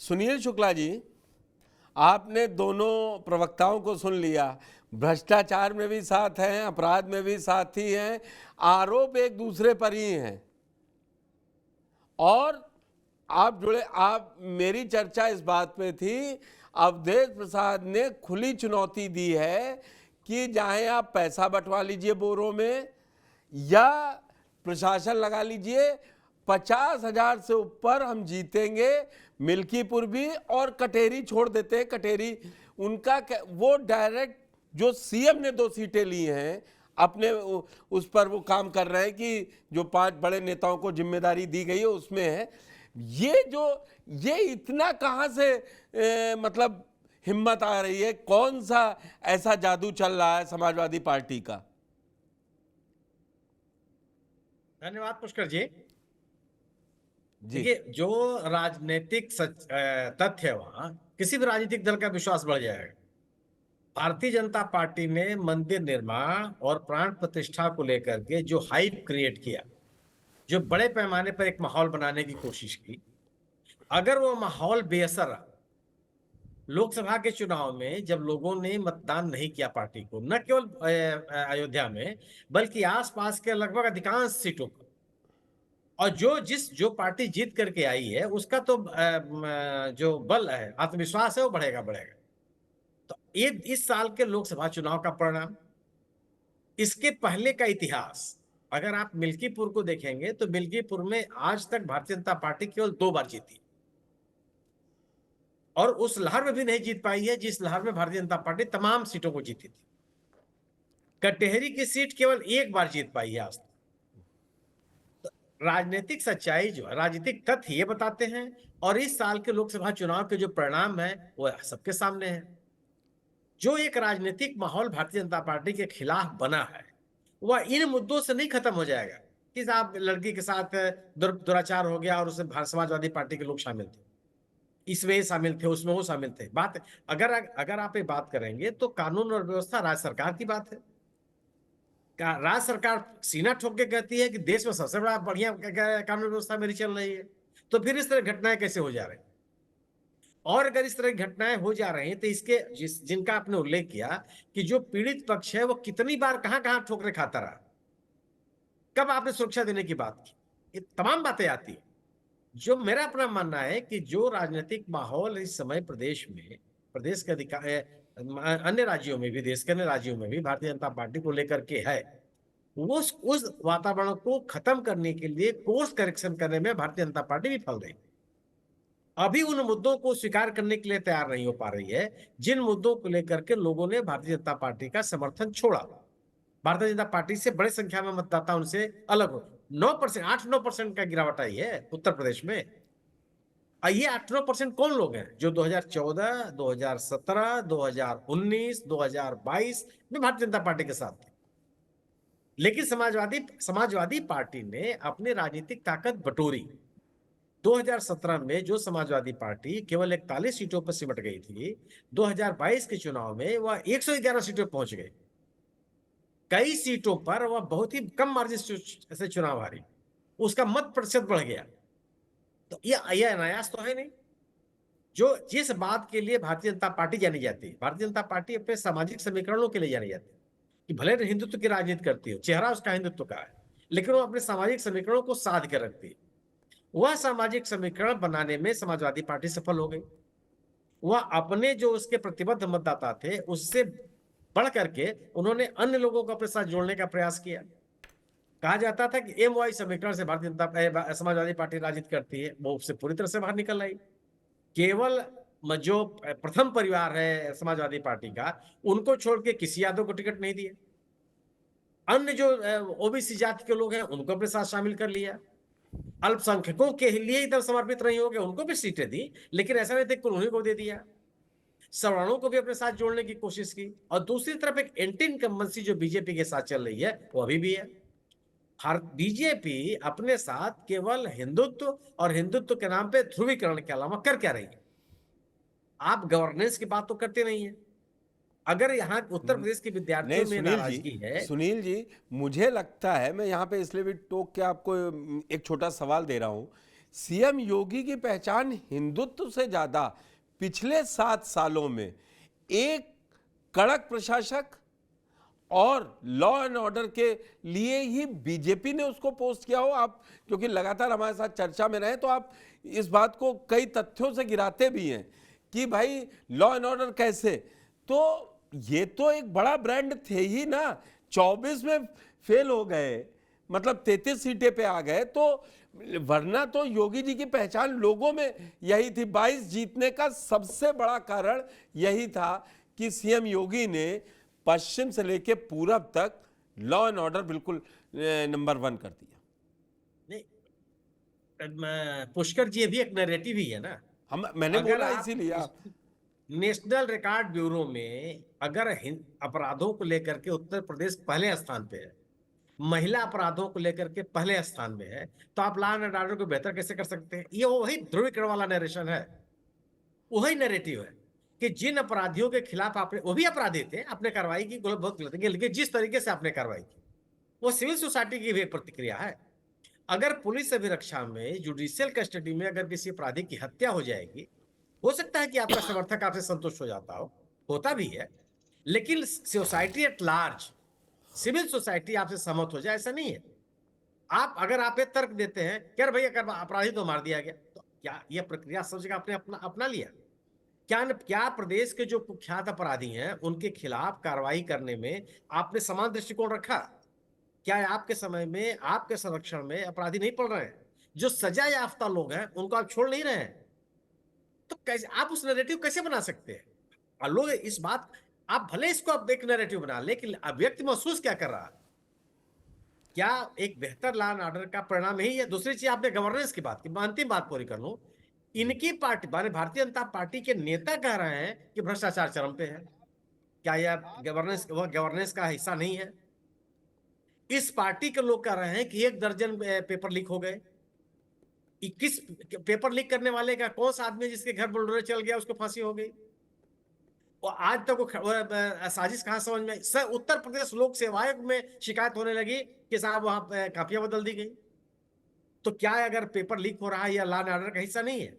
सुनील शुक्ला जी, आपने दोनों प्रवक्ताओं को सुन लिया। भ्रष्टाचार में भी साथ हैं, अपराध में भी साथी हैं, आरोप एक दूसरे पर ही हैं। और आप जुड़े, आप, मेरी चर्चा इस बात पे थी, अवधेश प्रसाद ने खुली चुनौती दी है कि चाहे आप पैसा बंटवा लीजिए बोरों में या प्रशासन लगा लीजिए, 50,000 से ऊपर हम जीतेंगे। मिल्कीपुर भी, और कटेरी छोड़ देते हैं, कटेरी उनका वो डायरेक्ट जो सीएम ने 2 सीटें ली हैं अपने उस पर वो काम कर रहे हैं कि जो 5 बड़े नेताओं को जिम्मेदारी दी गई है उसमें है। ये इतना कहां से मतलब हिम्मत आ रही है? कौन सा ऐसा जादू चल रहा है समाजवादी पार्टी का? धन्यवाद पुष्कर जी। जी, देखिए, जो राजनीतिक तथ्य है, वहां किसी भी राजनीतिक दल का विश्वास बढ़ जाएगा। भारतीय जनता पार्टी ने मंदिर निर्माण और प्राण प्रतिष्ठा को लेकर के जो हाइप क्रिएट किया, जो बड़े पैमाने पर एक माहौल बनाने की कोशिश की, अगर वो माहौल बेअसर रहा, लोकसभा के चुनाव में जब लोगों ने मतदान नहीं किया पार्टी को, न केवल अयोध्या में बल्कि आसपास के लगभग अधिकांश सीटों पर, और जो पार्टी जीत करके आई है उसका तो जो बल है, आत्मविश्वास है, वो बढ़ेगा बढ़ेगा। तो ये इस साल के लोकसभा चुनाव का परिणाम, इसके पहले का इतिहास, अगर आप मिल्कीपुर को देखेंगे तो मिल्कीपुर में आज तक भारतीय जनता पार्टी केवल 2 बार जीती, और उस लहर में भी नहीं जीत पाई है जिस लहर में भारतीय जनता पार्टी तमाम सीटों को जीती थी। कटेहरी की सीट केवल 1 बार जीत पाई है आज तक। राजनीतिक सच्चाई जो है, राजनीतिक तथ्य ये बताते हैं, और इस साल के लोकसभा चुनाव के जो परिणाम है वो सबके सामने है। जो एक राजनीतिक माहौल भारतीय जनता पार्टी के खिलाफ बना है, वह इन मुद्दों से नहीं खत्म हो जाएगा कि साहब लड़की के साथ दुराचार हो गया और उसमें समाजवादी पार्टी के लोग शामिल थे, इसमें शामिल थे, उसमें वो शामिल थे। बात, अगर आप ये बात करेंगे तो कानून और व्यवस्था राज्य सरकार की बात है। राज्य सरकार सीना ठोक के कहती है कि देश में सबसे बड़ा बढ़िया कानून व्यवस्था मेरी चल रही है, तो फिर इस तरह घटनाएं कैसे हो जा रही? और अगर इस तरह की घटनाएं हो जा रही हैं तो इसके जिनका आपने उल्लेख किया कि जो पीड़ित पक्ष है वो कितनी बार कहां कहां ठोकरे खाता रहा, कब आपने सुरक्षा देने की बात की, ये तमाम बातें आती है। जो मेरा अपना मानना है कि जो राजनीतिक माहौल इस समय प्रदेश में, प्रदेश के अधिकार, अन्य राज्यों में भी, देश के अन्य राज्यों में भी भारतीय जनता पार्टी को लेकर के है, उस वातावरण को खत्म करने के लिए कोर्स करेक्शन करने में भारतीय जनता पार्टी विफल रही। अभी उन मुद्दों को स्वीकार करने के लिए तैयार नहीं हो पा रही है जिन मुद्दों को लेकर के लोगों ने भारतीय जनता पार्टी का समर्थन छोड़ा। भारतीय जनता पार्टी से बड़े संख्या में मतदाता उनसे अलग हो, 9%, 8-9% का गिरावट आई है उत्तर प्रदेश में। ये 8-9% कौन लोग हैं जो 2014, 2017, 2019, 2022 में भारतीय जनता पार्टी के साथ थे? लेकिन समाजवादी पार्टी ने अपनी राजनीतिक ताकत बटोरी। 2017 में जो समाजवादी पार्टी केवल 41 सीटों पर सिमट गई थी, 2022 के चुनाव में वह 111 सीटों पर पहुंच गई। कई सीटों पर वह बहुत ही कम मार्जिन से चुनाव हारी, उसका मत प्रतिशत बढ़ गया। तो यह अनायास तो है नहीं। जिस बात के लिए भारतीय जनता पार्टी जानी जाती है, भारतीय जनता पार्टी अपने सामाजिक समीकरणों के लिए जानी जाती है कि भले हिंदुत्व की राजनीति करती हो, चेहरा उसका हिंदुत्व का है, लेकिन वो अपने सामाजिक समीकरणों को साध कर रखती है। वह सामाजिक समीकरण बनाने में समाजवादी पार्टी सफल हो गई। वह अपने जो उसके प्रतिबद्ध मतदाता थे उससे बढ़ करके उन्होंने अन्य लोगों को अपने साथ जोड़ने का प्रयास किया। कहा जाता था कि एमवाई समीकरण से भारतीय जनता समाजवादी पार्टी राजनीति करती है, वो उससे पूरी तरह से बाहर निकल आई। केवल जो प्रथम परिवार है समाजवादी पार्टी का, उनको छोड़ के किसी यादव को टिकट नहीं दिया। अन्य जो ओबीसी जाति के लोग हैं उनको अपने साथ शामिल कर लिया। अल्पसंख्यकों के लिए इधर समर्पित नहीं हो गए, उनको भी सीटें दी, लेकिन ऐसा नहीं था कि उन्हीं को दे दिया। सवर्णों को भी अपने साथ जोड़ने की कोशिश की, और दूसरी तरफ एक एंटी इनकम्बेंसी जो बीजेपी के साथ चल रही है वो अभी भी है। हर बीजेपी अपने साथ केवल हिंदुत्व और हिंदुत्व के नाम पे ध्रुवीकरण के अलावा कर क्या रही है? आप गवर्नेंस की बात तो करते नहीं है। अगर यहाँ उत्तर प्रदेश के विद्यार्थियों में नाराजगी है। सुनील जी, मुझे लगता है, मैं यहाँ पे इसलिए भी टोक के आपको एक छोटा सवाल दे रहा हूँ सीएम योगी की पहचान हिंदुत्व से ज्यादा पिछले 7 सालों में एक कड़क प्रशासक और लॉ एंड ऑर्डर के लिए ही बीजेपी ने उसको पोस्ट किया हो। आप क्योंकि लगातार हमारे साथ चर्चा में रहे तो आप इस बात को कई तथ्यों से गिराते भी हैं कि भाई लॉ एंड ऑर्डर कैसे, तो ये तो एक बड़ा ब्रांड थे ही ना। 24 में फेल हो गए, मतलब 33 सीटें पे आ गए, तो वरना तो योगी जी की पहचान लोगों में यही थी। 22 जीतने का सबसे बड़ा कारण यही था कि सीएम योगी ने पश्चिम से लेकर पूरब तक लॉ एंड ऑर्डर बिल्कुल नंबर 1 कर दिया। नहीं, पुष्कर जी भी एक नैरेटिव ही है ना। मैंने बोला इसीलिए नेशनल रिकॉर्ड ब्यूरो में अगर अपराधों को लेकर के उत्तर प्रदेश पहले स्थान पे है, महिला अपराधों को लेकर के पहले स्थान में है, तो आप लॉ एंड ऑर्डर को बेहतर कैसे कर सकते हैं? ये वही ध्रुवीकरण वाला नरेशन है, वही नैरेटिव है कि जिन अपराधियों के खिलाफ आपने, वो भी अपराधी थे, आपने कार्रवाई की, बहुत गलत है, लेकिन जिस तरीके से आपने कार्रवाई की वो सिविल सोसाइटी की भी प्रतिक्रिया है। अगर पुलिस अभिरक्षा में, जुडिशियल कस्टडी में अगर किसी अपराधी की हत्या हो जाएगी, हो सकता है कि आपका समर्थक आपसे संतुष्ट हो जाता हो, होता भी है, लेकिन society at large, civil society आपसे सहमत हो जाए, ऐसा नहीं है। अगर आप ये तर्क देते हैं कि यार भैया अपराधी तो मार दिया गया, तो क्या यह प्रक्रिया सब जगह आपने अपना लिया? क्या प्रदेश के जो कुख्यात अपराधी हैं उनके खिलाफ कार्रवाई करने में आपने समान दृष्टिकोण रखा? क्या आपके समय में, आपके संरक्षण में अपराधी नहीं पड़ रहे हैं? जो सजा याफ्ता लोग हैं उनको आप छोड़ नहीं रहे हैं, तो कैसे आप उस नैरेटिव कैसे बना सकते हैं? और लोग इस बात, आप भले इसको आप एक नैरेटिव बना, लेकिन व्यक्ति महसूस क्या कर रहा है? क्या एक बेहतर लॉ एंड ऑर्डर का परिणाम यही है? दूसरी चीज, आपने गवर्नेंस की बात की, मैं अंतिम बात पूरी कर लूं। इनकी पार्टी माने भारतीय जनता पार्टी के नेता कह रहे हैं कि भ्रष्टाचार चरम पे है। क्या यह गवर्नेंस का हिस्सा नहीं है? इस पार्टी के लोग कह रहे हैं कि 1 दर्जन पेपर लीक हो गए। 21 पेपर लीक करने वाले का कौन सा आदमी जिसके घर बुलडोजर चल गया उसको फांसी हो गई? और आज तक वो साजिश कहां समझ में? सर, उत्तर प्रदेश लोक सेवा आयोग में शिकायत होने लगी कि साहब वहां कापियां बदल दी गई। तो क्या अगर पेपर लीक हो रहा है या लॉ एंड ऑर्डर का हिस्सा नहीं है?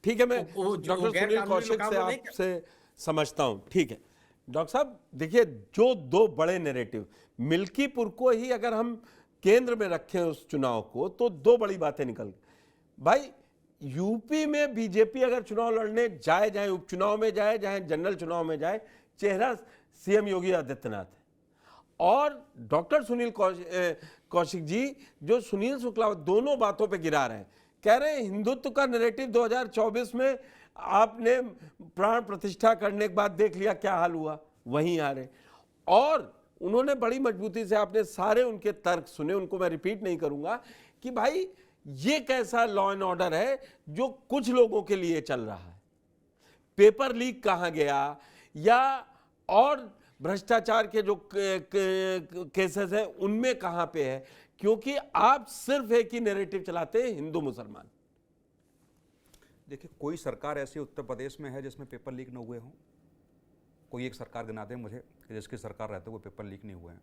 ठीक है, मैं डॉक्टर सुनील कौशिक से आपसे समझता हूं। ठीक है डॉक्टर साहब, देखिए जो 2 बड़े नैरेटिव, मिल्कीपुर को ही अगर हम केंद्र में रखें उस चुनाव को, तो 2 बड़ी बातें निकल भाई। यूपी में बीजेपी अगर चुनाव लड़ने जाए, चाहे उपचुनाव में जाए, चाहे जनरल चुनाव में जाए, चेहरा सीएम योगी आदित्यनाथ है। और डॉक्टर सुनील कौशिक जी जो सुनील शुक्ला, दोनों बातों पे गिरा रहे हैं, कह रहे हैं हिंदुत्व का नैरेटिव 2024 में आपने प्राण प्रतिष्ठा करने के बाद देख लिया क्या हाल हुआ, वहीं आ रहे। और उन्होंने बड़ी मजबूती से, आपने सारे उनके तर्क सुने, उनको मैं रिपीट नहीं करूंगा, कि भाई ये कैसा लॉ एंड ऑर्डर है जो कुछ लोगों के लिए चल रहा है। पेपर लीक कहां गया या और भ्रष्टाचार के जो केसेस हैं उनमें कहां पे है? क्योंकि आप सिर्फ एक ही नैरेटिव चलाते हैं, हिंदू मुसलमान। देखिए, कोई सरकार ऐसी उत्तर प्रदेश में है जिसमें पेपर लीक न हुए हों? कोई एक सरकार गिना दें मुझे कि जिसकी सरकार रहते हुए पेपर लीक नहीं हुए हैं।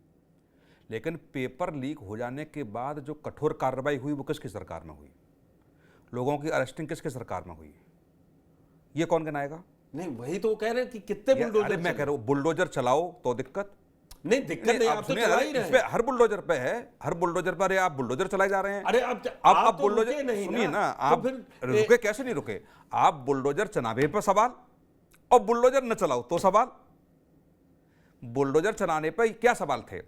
लेकिन पेपर लीक हो जाने के बाद जो कठोर कार्रवाई हुई वो किसकी सरकार में हुई? लोगों की अरेस्टिंग किसकी सरकार में हुई? ये कौन गिनाएगा? नहीं, वही तो कह रहे हैं कि कितने बुलडोजर। मैं कह रहा हूँ बुलडोजर चलाओ तो दिक्कत नहीं, दिक्कत नहीं, आप तो चला ही रहे हैं। हर बुलडोजर पे है, हर बुलडोजर पर आप बुलडोजर चलाए जा रहे हैं। अरे आप बुलडोजर नहीं, सुनिए ना, आप रुके कैसे नहीं रुके? आप बुलडोजर चलावे पर सवाल और बुलडोजर न चलाओ तो सवाल। बुलडोजर चलाने पर क्या सवाल थे?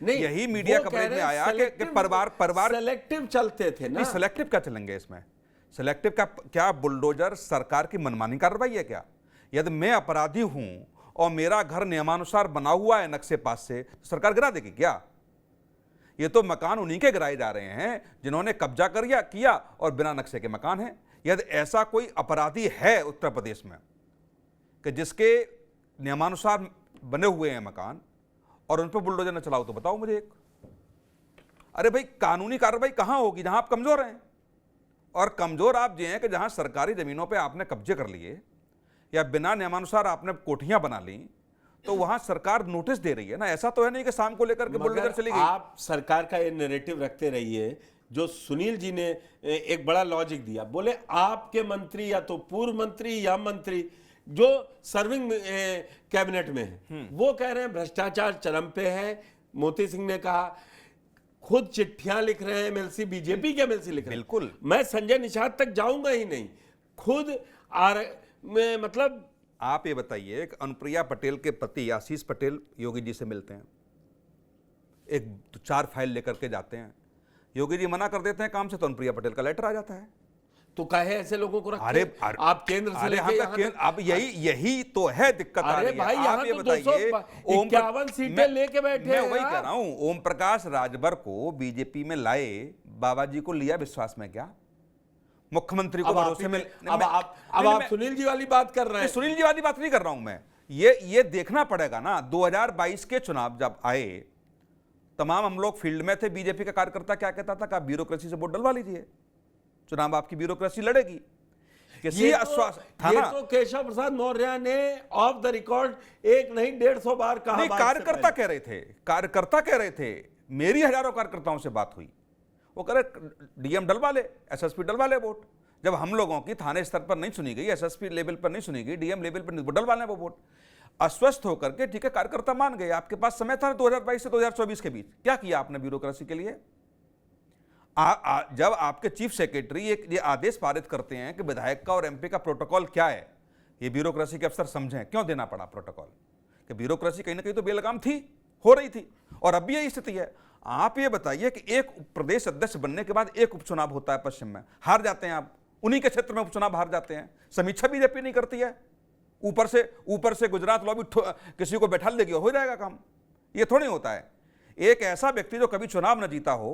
नहीं, यही मीडिया कवरेज में आया कि परिवार सेलेक्टिव चलते थे ना। सेलेक्टिव क्या चलेंगे इसमें? सेलेक्टिव का क्या बुलडोजर सरकार की मनमानी कार्रवाई है क्या? यदि मैं अपराधी हूं और मेरा घर नियमानुसार बना हुआ है नक्शे पास से, तो सरकार गिरा देगी क्या? ये तो मकान उन्हीं के गिराए जा रहे हैं जिन्होंने कब्जा किया और बिना नक्शे के मकान हैं। यदि ऐसा कोई अपराधी है उत्तर प्रदेश में कि जिसके नियमानुसार बने हुए हैं मकान और उन पर बुलडोजर न चलाओ, तो बताओ मुझे एक। अरे भाई, कानूनी कार्रवाई कहां होगी? जहां आप कमजोर हैं। और कमजोर आप ये हैं कि जहां सरकारी जमीनों पे आपने कब्जे कर लिए या बिना नियमानुसार आपने कोठियां बना ली, तो वहां सरकार नोटिस दे रही है ना। ऐसा तो है नहीं कि शाम को लेकर के बुलडोजर चली गई। आप सरकार का ये नैरेटिव रखते रहिए, जो सुनील जी ने एक बड़ा लॉजिक दिया, बोले आपके मंत्री या तो पूर्व मंत्री या मंत्री जो सर्विंग कैबिनेट में है वो कह रहे हैं भ्रष्टाचार चरम पे है। मोती सिंह ने कहा खुद चिट्ठियां लिख रहे हैं एमएलसी, बीजेपी के एमएलसी लिख रहे हैं। बिल्कुल। मैं संजय निषाद तक जाऊंगा ही नहीं, खुद मतलब आप ये बताइए कि अनुप्रिया पटेल के पति आशीष पटेल योगी जी से मिलते हैं, एक 4 फाइल लेकर के जाते हैं, योगी जी मना कर देते हैं काम से, तो अनुप्रिया पटेल का लेटर आ जाता है। तो कहे ऐसे लोगों को रखें? अरे आप केंद्र से लेके यहाँ तक- अब यही तो है दिक्कत आ अरे रही है। भाई, आप यहाँ ये तो बताइए 251 सीटें लेके बैठे मैं हैं वही आप। कह रहा हूं, ओम प्रकाश राजभर को बीजेपी में लाए, बाबा जी को लिया विश्वास में क्या? मुख्यमंत्री को अब आप भरोसे में आप सुनील जी वाली बात कर रहे हैं। सुनील जी वाली बात नहीं कर रहा हूं मैं, ये देखना पड़ेगा ना। 2022 के चुनाव जब आए, तमाम हम लोग फील्ड में थे, बीजेपी का कार्यकर्ता क्या कहता था, ब्यूरोक्रेसी से वोट डलवा लीजिए, चुनाव आपकी ब्यूरोक्रेसी लड़ेगी। किसी आश्वासन था ये ना। तो केशव प्रसाद मौर्य ने ऑफ द रिकॉर्ड एक नहीं 150 बार कहा। नहीं, कार्यकर्ता कह रहे थे, मेरी हजारों कार्यकर्ताओं से बात हुई, वो कह रहे डीएम डलवा ले, एसएसपी डलवा ले वोट। जब हम लोगों की थाने स्तर पर नहीं सुनी गई, एसएसपी लेवल पर नहीं सुनी गई, डीएम लेवल पर डलवा लें वो वोट। अस्वस्थ होकर के ठीक है कार्यकर्ता मान गए। आपके पास समय था 2022 से 2024 के बीच, क्या किया आपने ब्यूरोक्रेसी के लिए? जब आपके चीफ सेक्रेटरी एक ये आदेश पारित करते हैं कि विधायक का और एमपी का प्रोटोकॉल क्या है, ये ब्यूरोक्रेसी के अफसर समझें क्यों देना पड़ा प्रोटोकॉल, कि ब्यूरोक्रेसी कहीं ना कहीं तो बेलगाम थी, हो रही थी, और अब भी यही स्थिति है। आप ये बताइए कि एक प्रदेश अध्यक्ष बनने के बाद एक उपचुनाव होता है पश्चिम में, हार जाते हैं आप, उन्हीं के क्षेत्र में उपचुनाव हार जाते हैं, समीक्षा बीजेपी नहीं करती है, ऊपर से गुजरात लॉबी किसी को बैठा देगी हो जाएगा काम। ये थोड़ी होता है। एक ऐसा व्यक्ति जो कभी चुनाव न जीता हो,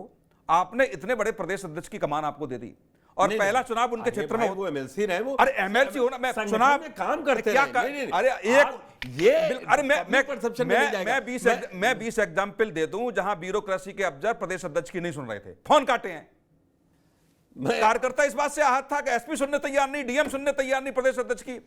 आपने इतने बड़े प्रदेश अध्यक्ष की कमान आपको दे दी, और पहला चुनाव उनके क्षेत्र में वो एमएलसी रहे, वो अरे एमएलसी होना, मैं चुनाव में काम करते क्या रहे। नहीं, अरे मैं 20 एग्जाम्पल दे दूं जहां ब्यूरोक्रेसी के अफसर प्रदेश अध्यक्ष की नहीं सुन रहे थे, फोन काटे हैं। कार्यकर्ता इस बात से आहत था कि एसपी सुनने तैयार नहीं, डीएम सुनने तैयार नहीं प्रदेश अध्यक्ष की।